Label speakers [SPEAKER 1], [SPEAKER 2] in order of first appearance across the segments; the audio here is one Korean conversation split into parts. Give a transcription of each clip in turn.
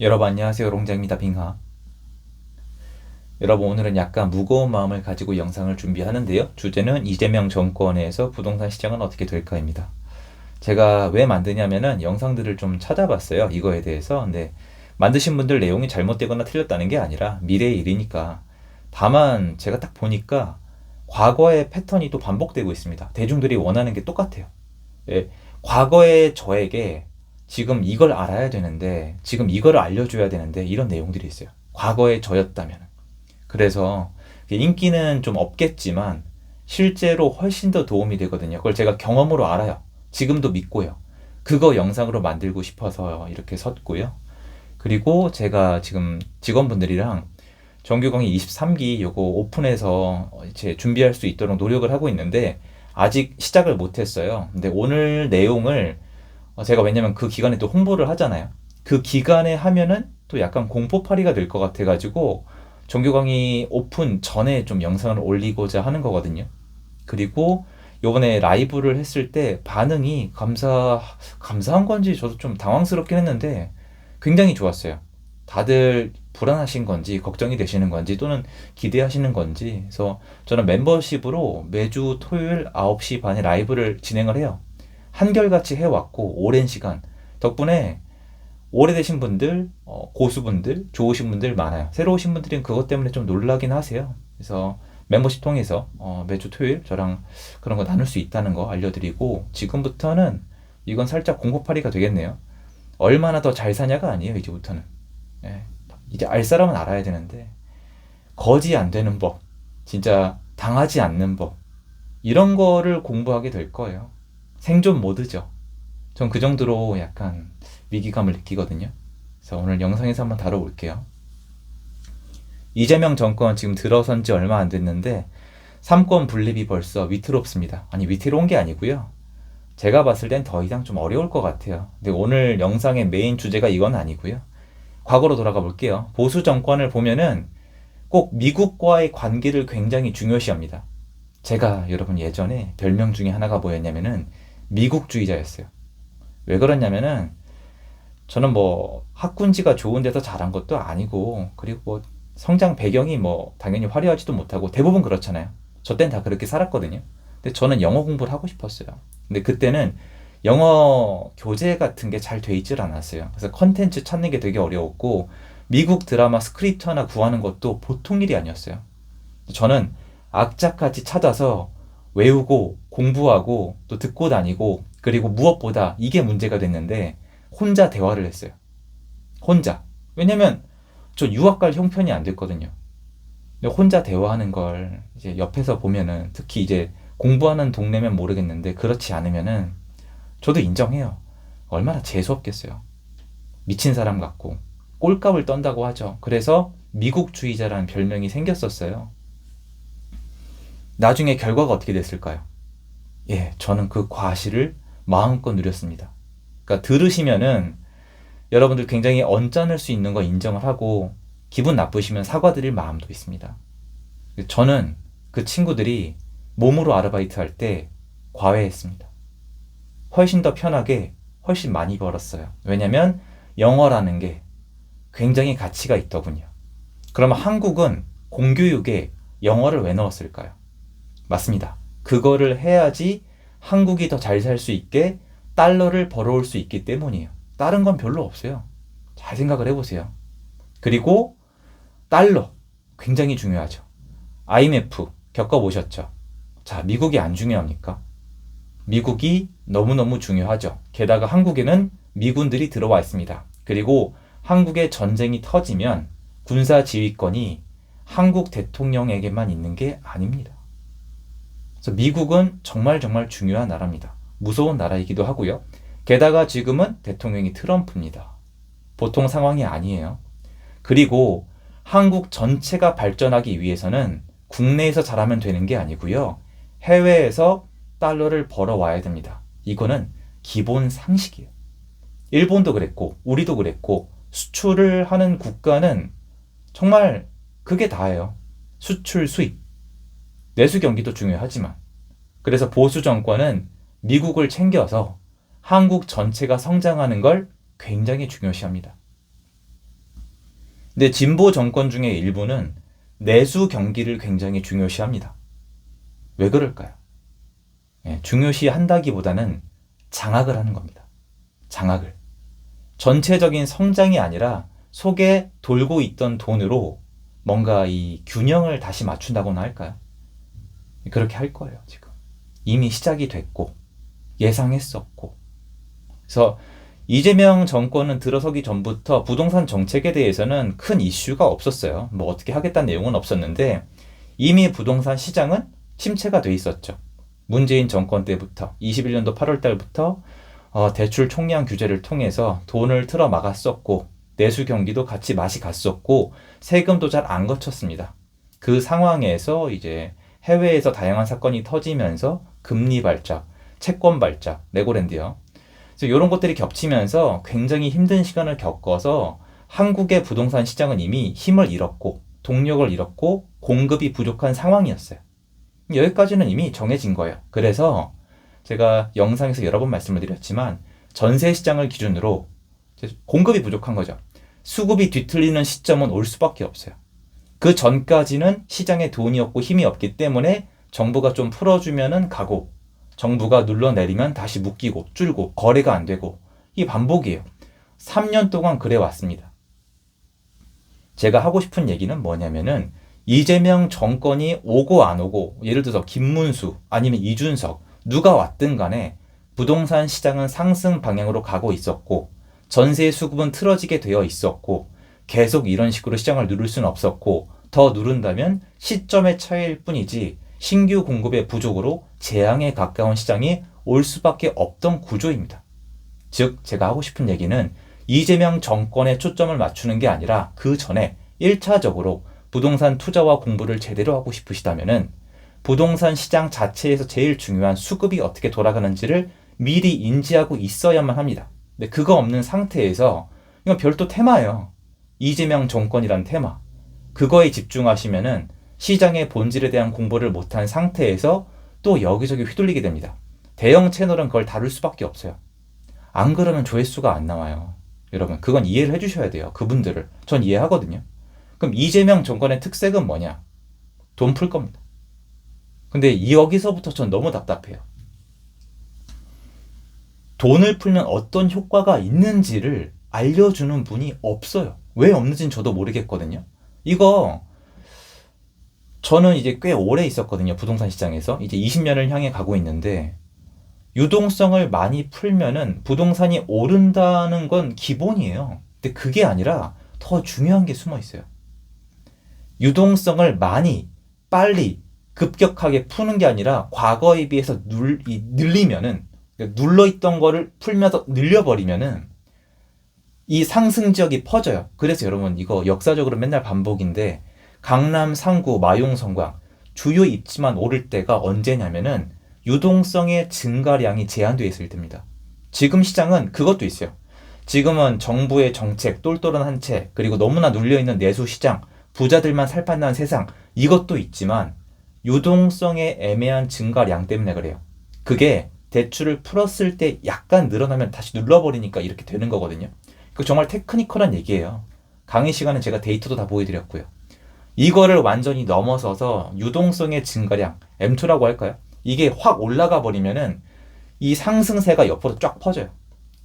[SPEAKER 1] 여러분 안녕하세요. 롱자입니다. 빙하. 여러분 오늘은 약간 무거운 마음을 가지고 영상을 준비하는데요. 주제는 이재명 정권에서 부동산 시장은 어떻게 될까입니다. 제가 왜 만드냐면은 영상들을 좀 찾아봤어요. 이거에 대해서. 근데 만드신 분들 내용이 잘못되거나 틀렸다는 게 아니라 미래의 일이니까. 다만 제가 딱 보니까 과거의 패턴이 또 반복되고 있습니다. 대중들이 원하는 게 똑같아요. 예, 과거의 저에게 지금 이걸 알아야 되는데, 지금 이걸 알려줘야 되는데, 이런 내용들이 있어요. 과거의 저였다면. 그래서 인기는 좀 없겠지만, 실제로 훨씬 더 도움이 되거든요. 그걸 제가 경험으로 알아요. 지금도 믿고요. 그거 영상으로 만들고 싶어서 이렇게 섰고요. 그리고 제가 지금 직원분들이랑 정규강의 23기 요거 오픈해서 이제 준비할 수 있도록 노력을 하고 있는데, 아직 시작을 못했어요. 근데 오늘 내용을 제가 왜냐면 그 기간에 또 홍보를 하잖아요. 그 기간에 하면은 또 약간 공포팔이가 될 것 같아가지고 정규 강의 오픈 전에 좀 영상을 올리고자 하는 거거든요. 그리고 요번에 라이브를 했을 때 반응이 감사한 건지 저도 좀 당황스럽긴 했는데 굉장히 좋았어요. 다들 불안하신 건지 걱정이 되시는 건지 또는 기대하시는 건지. 그래서 저는 멤버십으로 매주 토요일 9시 반에 라이브를 진행을 해요. 한결같이 해왔고 오랜 시간 덕분에 오래되신 분들, 고수분들, 좋으신 분들 많아요. 새로 오신 분들은 그것 때문에 좀 놀라긴 하세요. 그래서 멤버십 통해서 매주 토요일 저랑 그런 거 나눌 수 있다는 거 알려드리고, 지금부터는 이건 살짝 공포팔이가 되겠네요. 얼마나 더 잘 사냐가 아니에요. 이제부터는. 예, 이제 알 사람은 알아야 되는데 거지 안 되는 법, 진짜 당하지 않는 법, 이런 거를 공부하게 될 거예요. 생존 모드죠. 전 그 정도로 약간 위기감을 느끼거든요. 그래서 오늘 영상에서 한번 다뤄볼게요. 이재명 정권 지금 들어선 지 얼마 안 됐는데 삼권 분립이 벌써 위태롭습니다. 아니, 위태로운 게 아니고요. 제가 봤을 땐 더 이상 좀 어려울 것 같아요. 근데 오늘 영상의 메인 주제가 이건 아니고요. 과거로 돌아가 볼게요. 보수 정권을 보면은 꼭 미국과의 관계를 굉장히 중요시합니다. 제가 여러분 예전에 별명 중에 하나가 뭐였냐면은 미국주의자였어요. 왜 그러냐면은 저는 뭐 학군지가 좋은 데서 자란 것도 아니고, 그리고 뭐 성장 배경이 뭐 당연히 화려하지도 못하고 대부분 그렇잖아요. 저 땐 다 그렇게 살았거든요. 근데 저는 영어 공부를 하고 싶었어요. 근데 그때는 영어 교재 같은 게 잘 돼 있질 않았어요. 그래서 컨텐츠 찾는 게 되게 어려웠고 미국 드라마 스크립트 하나 구하는 것도 보통 일이 아니었어요. 저는 악자까지 찾아서 외우고 공부하고 또 듣고 다니고, 그리고 무엇보다 이게 문제가 됐는데 혼자 대화를 했어요. 혼자. 왜냐면 저 유학 갈 형편이 안 됐거든요. 근데 혼자 대화하는 걸 이제 옆에서 보면은, 특히 이제 공부하는 동네면 모르겠는데 그렇지 않으면은 저도 인정해요. 얼마나 재수없겠어요. 미친 사람 같고 꼴값을 떤다고 하죠. 그래서 미국주의자라는 별명이 생겼었어요. 나중에 결과가 어떻게 됐을까요? 예, 저는 그 과실을 마음껏 누렸습니다. 그러니까 들으시면은 여러분들 굉장히 언짢을 수 있는 거 인정을 하고 기분 나쁘시면 사과드릴 마음도 있습니다. 저는 그 친구들이 몸으로 아르바이트 할 때 과외했습니다. 훨씬 더 편하게 훨씬 많이 벌었어요. 왜냐면 영어라는 게 굉장히 가치가 있더군요. 그러면 한국은 공교육에 영어를 왜 넣었을까요? 맞습니다. 그거를 해야지 한국이 더 잘 살 수 있게 달러를 벌어올 수 있기 때문이에요. 다른 건 별로 없어요. 잘 생각을 해보세요. 그리고 달러 굉장히 중요하죠. IMF 겪어보셨죠? 자, 미국이 안 중요합니까? 미국이 너무너무 중요하죠. 게다가 한국에는 미군들이 들어와 있습니다. 그리고 한국의 전쟁이 터지면 군사 지휘권이 한국 대통령에게만 있는 게 아닙니다. 그래서 미국은 정말 정말 중요한 나라입니다. 무서운 나라이기도 하고요. 게다가 지금은 대통령이 트럼프입니다. 보통 상황이 아니에요. 그리고 한국 전체가 발전하기 위해서는 국내에서 잘하면 되는 게 아니고요. 해외에서 달러를 벌어와야 됩니다. 이거는 기본 상식이에요. 일본도 그랬고 우리도 그랬고, 수출을 하는 국가는 정말 그게 다예요. 수출, 수입. 내수 경기도 중요하지만. 그래서 보수 정권은 미국을 챙겨서 한국 전체가 성장하는 걸 굉장히 중요시합니다. 근데 진보 정권 중에 일부는 내수 경기를 굉장히 중요시합니다. 왜 그럴까요? 예, 중요시한다기보다는 장악을 하는 겁니다. 장악을. 전체적인 성장이 아니라 속에 돌고 있던 돈으로 뭔가 이 균형을 다시 맞춘다고나 할까요? 그렇게 할 거예요, 지금. 이미 시작이 됐고, 예상했었고. 그래서 이재명 정권은 들어서기 전부터 부동산 정책에 대해서는 큰 이슈가 없었어요. 뭐 어떻게 하겠다는 내용은 없었는데, 이미 부동산 시장은 침체가 돼 있었죠. 문재인 정권 때부터 21년도 8월 달부터 대출 총량 규제를 통해서 돈을 틀어 막았었고 내수 경기도 같이 맛이 갔었고 세금도 잘 안 거쳤습니다. 그 상황에서 이제 해외에서 다양한 사건이 터지면서 금리 발작, 채권 발작, 레고랜드요. 그래서 이런 것들이 겹치면서 굉장히 힘든 시간을 겪어서 한국의 부동산 시장은 이미 힘을 잃었고 동력을 잃었고 공급이 부족한 상황이었어요. 여기까지는 이미 정해진 거예요. 그래서 제가 영상에서 여러 번 말씀을 드렸지만 전세 시장을 기준으로 공급이 부족한 거죠. 수급이 뒤틀리는 시점은 올 수밖에 없어요. 그 전까지는 시장에 돈이 없고 힘이 없기 때문에 정부가 좀 풀어주면은 가고 정부가 눌러내리면 다시 묶이고 줄고 거래가 안 되고 이 반복이에요. 3년 동안 그래 왔습니다. 제가 하고 싶은 얘기는 뭐냐면은 이재명 정권이 오고 안 오고 예를 들어서 김문수 아니면 이준석 누가 왔든 간에 부동산 시장은 상승 방향으로 가고 있었고 전세 수급은 틀어지게 되어 있었고 계속 이런 식으로 시장을 누를 수는 없었고 더 누른다면 시점의 차이일 뿐이지 신규 공급의 부족으로 재앙에 가까운 시장이 올 수밖에 없던 구조입니다. 즉 제가 하고 싶은 얘기는 이재명 정권에 초점을 맞추는 게 아니라 그 전에 1차적으로 부동산 투자와 공부를 제대로 하고 싶으시다면은 부동산 시장 자체에서 제일 중요한 수급이 어떻게 돌아가는지를 미리 인지하고 있어야만 합니다. 근데 그거 없는 상태에서 이건 별도 테마예요. 이재명 정권이란 테마. 그거에 집중하시면은 시장의 본질에 대한 공부를 못한 상태에서 또 여기저기 휘둘리게 됩니다. 대형 채널은 그걸 다룰 수밖에 없어요. 안 그러면 조회수가 안 나와요. 여러분 그건 이해를 해주셔야 돼요. 그분들을. 전 이해하거든요. 그럼 이재명 정권의 특색은 뭐냐? 돈 풀 겁니다. 근데 여기서부터 전 너무 답답해요. 돈을 풀면 어떤 효과가 있는지를 알려주는 분이 없어요. 왜 없는지는 저도 모르겠거든요. 이거 저는 이제 꽤 오래 있었거든요. 부동산 시장에서. 이제 20년을 향해 가고 있는데 유동성을 많이 풀면은 부동산이 오른다는 건 기본이에요. 근데 그게 아니라 더 중요한 게 숨어 있어요. 유동성을 많이, 빨리, 급격하게 푸는 게 아니라 과거에 비해서 늘리면은 그러니까 눌러있던 거를 풀면서 늘려버리면은 이 상승 지역이 퍼져요. 그래서 여러분 이거 역사적으로 맨날 반복인데 강남, 상구, 마용, 성광 주요 입지만 오를 때가 언제냐면은 유동성의 증가량이 제한되어 있을 때입니다. 지금 시장은 그것도 있어요. 지금은 정부의 정책, 똘똘한 한 채, 그리고 너무나 눌려있는 내수 시장, 부자들만 살판난 세상 이것도 있지만 유동성의 애매한 증가량 때문에 그래요. 그게 대출을 풀었을 때 약간 늘어나면 다시 눌러버리니까 이렇게 되는 거거든요. 그 정말 테크니컬한 얘기예요. 강의 시간에 제가 데이터도 다 보여드렸고요. 이거를 완전히 넘어서서 유동성의 증가량, M2라고 할까요? 이게 확 올라가 버리면은 이 상승세가 옆으로 쫙 퍼져요.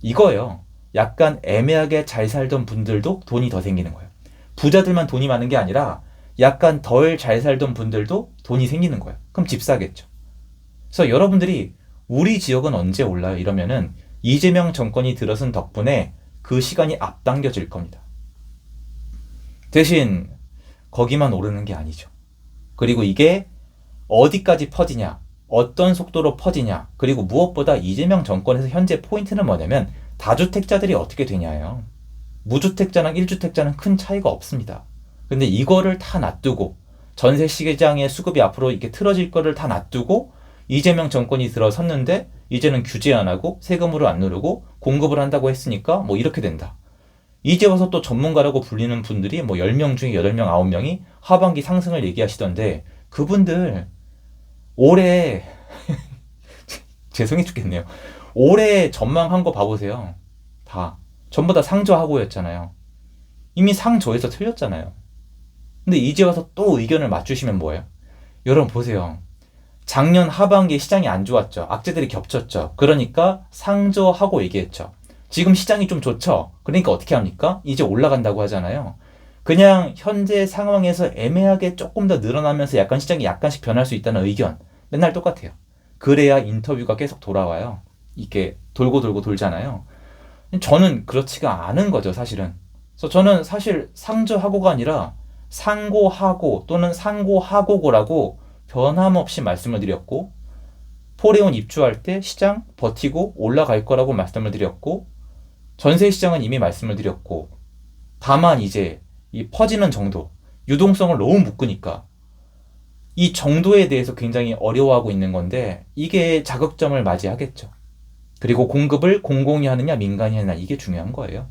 [SPEAKER 1] 이거예요. 약간 애매하게 잘 살던 분들도 돈이 더 생기는 거예요. 부자들만 돈이 많은 게 아니라 약간 덜 잘 살던 분들도 돈이 생기는 거예요. 그럼 집 사겠죠. 그래서 여러분들이 우리 지역은 언제 올라요? 이러면은 이재명 정권이 들어선 덕분에 그 시간이 앞당겨질 겁니다. 대신 거기만 오르는 게 아니죠. 그리고 이게 어디까지 퍼지냐, 어떤 속도로 퍼지냐, 그리고 무엇보다 이재명 정권에서 현재 포인트는 뭐냐면 다주택자들이 어떻게 되냐예요. 무주택자랑 1주택자는 큰 차이가 없습니다. 근데 이거를 다 놔두고 전세 시장의 수급이 앞으로 이렇게 틀어질 거를 다 놔두고 이재명 정권이 들어섰는데 이제는 규제 안 하고 세금으로 안 누르고 공급을 한다고 했으니까 뭐 이렇게 된다. 이제 와서 또 전문가라고 불리는 분들이 뭐 10명 중에 8명, 9명이 하반기 상승을 얘기하시던데 그분들 올해 죄송해 죽겠네요. 올해 전망한 거 봐보세요. 다 전부 다 상저하고였잖아요. 이미 상조에서 틀렸잖아요. 근데 이제 와서 또 의견을 맞추시면 뭐예요? 여러분 보세요. 작년 하반기에 시장이 안 좋았죠. 악재들이 겹쳤죠. 그러니까 상저하고 얘기했죠. 지금 시장이 좀 좋죠. 그러니까 어떻게 합니까? 이제 올라간다고 하잖아요. 그냥 현재 상황에서 애매하게 조금 더 늘어나면서 약간 시장이 약간씩 변할 수 있다는 의견. 맨날 똑같아요. 그래야 인터뷰가 계속 돌아와요. 이게 돌고 돌고 돌잖아요. 저는 그렇지가 않은 거죠, 사실은. 그래서 저는 사실 상저하고가 아니라 상고하고 또는 상고하고고라고 변함없이 말씀을 드렸고, 포레온 입주할 때 시장 버티고 올라갈 거라고 말씀을 드렸고, 전세 시장은 이미 말씀을 드렸고, 다만 이제 이 퍼지는 정도, 유동성을 너무 묶으니까 이 정도에 대해서 굉장히 어려워하고 있는 건데, 이게 자극점을 맞이하겠죠. 그리고 공급을 공공이 하느냐 민간이 하느냐, 이게 중요한 거예요.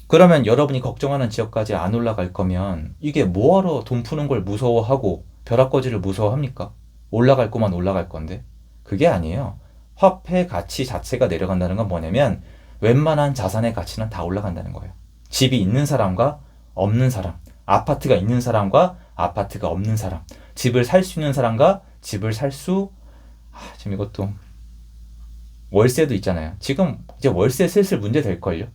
[SPEAKER 1] 그러면 여러분이 걱정하는 지역까지 안 올라갈 거면 이게 뭐하러 돈 푸는 걸 무서워하고 벼락거지를 무서워합니까? 올라갈 거만 올라갈 건데. 그게 아니에요. 화폐 가치 자체가 내려간다는 건 뭐냐면 웬만한 자산의 가치는 다 올라간다는 거예요. 집이 있는 사람과 없는 사람, 아파트가 있는 사람과 아파트가 없는 사람, 집을 살 수 있는 사람과 집을 지금 이것도 월세도 있잖아요. 지금 이제 월세 슬슬 문제 될걸요.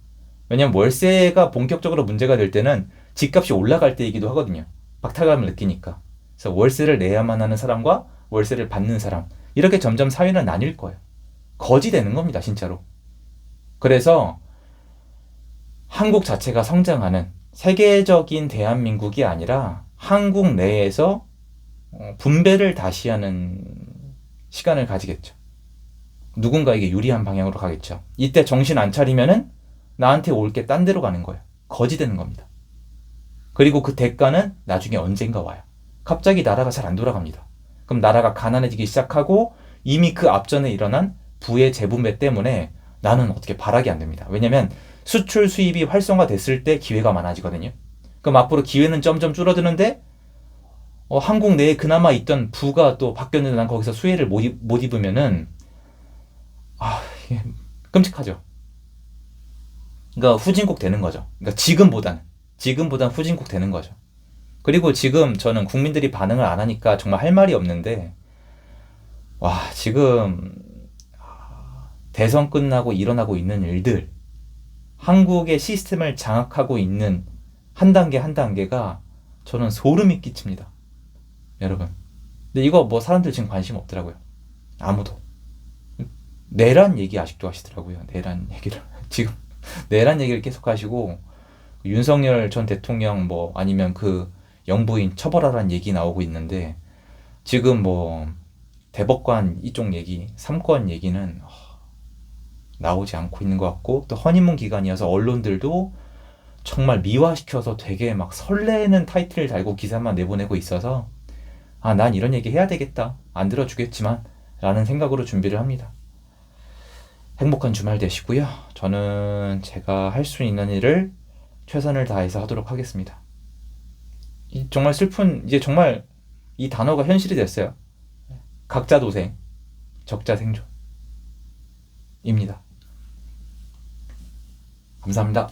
[SPEAKER 1] 왜냐면 월세가 본격적으로 문제가 될 때는 집값이 올라갈 때이기도 하거든요. 박탈감을 느끼니까. 그래서 월세를 내야만 하는 사람과 월세를 받는 사람, 이렇게 점점 사회는 나뉠 거예요. 거지 되는 겁니다, 진짜로. 그래서 한국 자체가 성장하는 세계적인 대한민국이 아니라 한국 내에서 분배를 다시 하는 시간을 가지겠죠. 누군가에게 유리한 방향으로 가겠죠. 이때 정신 안 차리면은 나한테 올 게 딴 데로 가는 거예요. 거지 되는 겁니다. 그리고 그 대가는 나중에 언젠가 와요. 갑자기 나라가 잘 안 돌아갑니다. 그럼 나라가 가난해지기 시작하고 이미 그 앞전에 일어난 부의 재분배 때문에 나는 어떻게 발악이 안 됩니다. 왜냐면 수출 수입이 활성화됐을 때 기회가 많아지거든요. 그럼 앞으로 기회는 점점 줄어드는데 한국 내에 그나마 있던 부가 또 바뀌었는데 난 거기서 수혜를 못 입으면은 이게 끔찍하죠. 그러니까 후진국 되는 거죠. 그러니까 지금보단 후진국 되는 거죠. 그리고 지금 저는 국민들이 반응을 안 하니까 정말 할 말이 없는데, 지금 대선 끝나고 일어나고 있는 일들, 한국의 시스템을 장악하고 있는 한 단계 한 단계가 저는 소름이 끼칩니다. 여러분. 근데 이거 뭐 사람들 지금 관심 없더라고요. 아무도. 내란 얘기 아직도 하시더라고요. 내란 얘기를. 지금 내란 얘기를 계속 하시고, 윤석열 전 대통령 아니면 그 영부인 처벌하라는 얘기 나오고 있는데, 지금 대법관 이쪽 얘기, 삼권 얘기는 나오지 않고 있는 것 같고, 또 허니문 기간이어서 언론들도 정말 미화시켜서 되게 막 설레는 타이틀을 달고 기사만 내보내고 있어서 난 이런 얘기 해야 되겠다. 안 들어주겠지만 라는 생각으로 준비를 합니다. 행복한 주말 되시고요. 저는 제가 할 수 있는 일을 최선을 다해서 하도록 하겠습니다. 정말 슬픈, 이제 정말 이 단어가 현실이 됐어요. 각자 도생, 적자 생존입니다. 감사합니다.